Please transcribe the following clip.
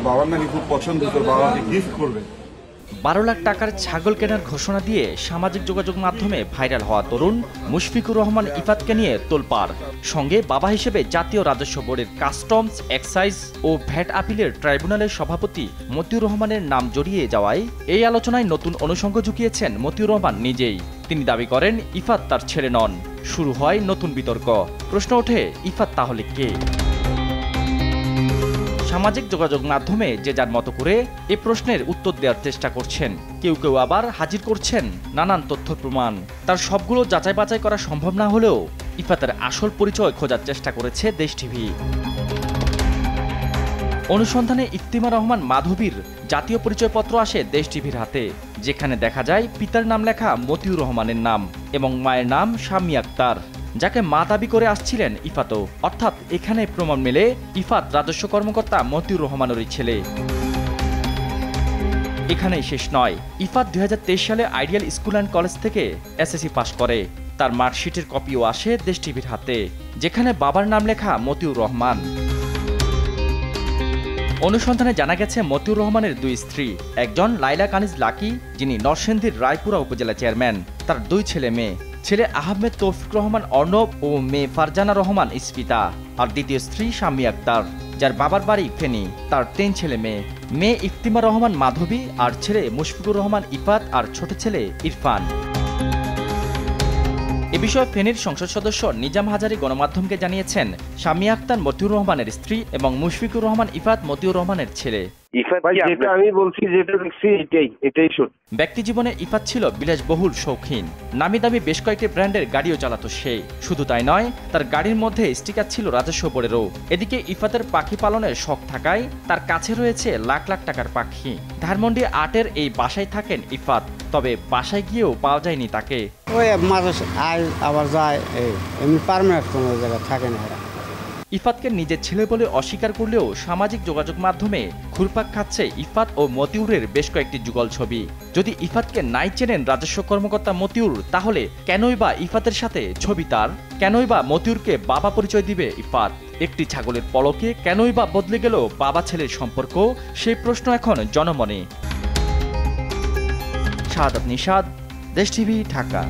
বাবার নাকি খুব পছন্দ, তোর বাবাকে গিফট করবে। 12 লাখ টাকার ছাগল কেনার ঘোষণা দিয়ে সামাজিক যোগাযোগ মাধ্যমে ভাইরাল হওয়া তরুণ মুশফিকুর রহমান ইফাতকে নিয়ে তোলপাড়। সঙ্গে বাবা হিসেবে জাতীয় রাজস্ব বোর্ডের কাস্টমস, এক্সাইজ ও ভ্যাট আপিলের ট্রাইব্যুনালের সভাপতি মতিউর রহমানের নাম জড়িয়ে যাওয়ায় এই আলোচনায় নতুন অনুষঙ্গ ঝুঁকিয়েছেন মতিউর রহমান নিজেই। তিনি দাবি করেন ইফাত তার ছেলে নন। শুরু হয় নতুন বিতর্ক। প্রশ্ন ওঠে, ইফাত তাহলে কে? সামাজিক যোগাযোগ মাধ্যমে যে যার মতো করে এ প্রশ্নের উত্তর দেওয়ার চেষ্টা করছেন। কেউ কেউ আবার হাজির করছেন নানান তথ্য প্রমাণ। তার সবগুলো যাচাই বাছাই করা সম্ভব না হলেও ইফাতের আসল পরিচয় খোঁজার চেষ্টা করেছে দেশ টিভি। অনুসন্ধানে ইফতিমার রহমান মাধবীর জাতীয় পরিচয়পত্র আসে দেশ টিভির হাতে, যেখানে দেখা যায় পিতার নাম লেখা মতিউর রহমানের নাম এবং মায়ের নাম শাম্মী আক্তার, যাকে মা দাবি করে আসছিলেন ইফাতও। অর্থাৎ এখানে প্রমাণ মেলে ইফাত রাজস্ব কর্মকর্তা মতিউর রহমানেরই ছেলে। এখানেই শেষ নয়। ইফাত 2023 সালে আইডিয়াল স্কুল অ্যান্ড কলেজ থেকে এসএসসি পাশ করে। তার মার্কশিটের কপিও আসে দেশ টিভির হাতে, যেখানে বাবার নাম লেখা মতিউর রহমান। অনুসন্ধানে জানা গেছে মতিউর রহমানের দুই স্ত্রী, একজন লাইলা কানিজ লাকি, যিনি নরসিংদীর রায়পুরা উপজেলা চেয়ারম্যান, তার দুই ছেলে মেয়ে, ছেলে আহমেদ তৌফিক রহমান অর্ণব ও মেয়ে ফারজানা রহমান ইস্পিতা, আর দ্বিতীয় স্ত্রী শাম্মী আক্তার, যার বাবার বাড়ি ফেনী, তার 3 ছেলে মেয়ে, মেয়ে ইফতিমা রহমান মাধবী আর ছেলে মুশফিকুর রহমান ইফাত আর ছোট ছেলে ইরফান। এ বিষয়ে ফেনীর সংসদ সদস্য নিজাম হাজারী গণমাধ্যমকে জানিয়েছেন, শাম্মী আক্তার মতিউর রহমানের স্ত্রী এবং মুশফিকুর রহমান ইফাত মতিউর রহমানের ছেলে। আমি বলছি যেটা দেখছি এটাই সত্যি। ব্যক্তি জীবনে ইফাত ছিল বিলাসবহুল শৌখিন। নামি দামি বেশ কয়েকটি ব্র্যান্ডের গাড়িও চালাতো সে। শুধু তাই নয়, তার গাড়ির মধ্যে স্টিকার ছিল রাজস্ব বোর্ডেরও। এদিকে ইফাতের পাখি পালনের শখ থাকায় তার কাছে রয়েছে লাখ লাখ টাকার পাখি। ধানমন্ডি 8-এর এই বাসায় থাকেন ইফাত, তবে বাসায় গিয়েও পাওয়া যায়নি তাকে। ওই মাঝে আয় আবার যায়, এমনি পার্মানেন্ট কোনো জায়গায় থাকে না। ইফাতকে নিজের ছেলে বলে অস্বীকার করলেও সামাজিক যোগাযোগ মাধ্যমে ঘুরপাক খাচ্ছে ইফাত ও মতিউরের বেশ কয়েকটি যুগল ছবি। যদি ইফাতকে নাই চেনেন রাজস্ব কর্মকর্তা মতিউর, তাহলে কেনই বা ইফাতের সাথে ছবি তার? কেনই বা মতিউরকে বাবা পরিচয় দিবে ইফাত? একটি ছাগলের পলকে কেনই বা বদলে গেল বাবা ছেলের সম্পর্ক? সেই প্রশ্ন এখন জনমনে। শাহাদাত নিশাদ, দেশ টিভি, ঢাকা।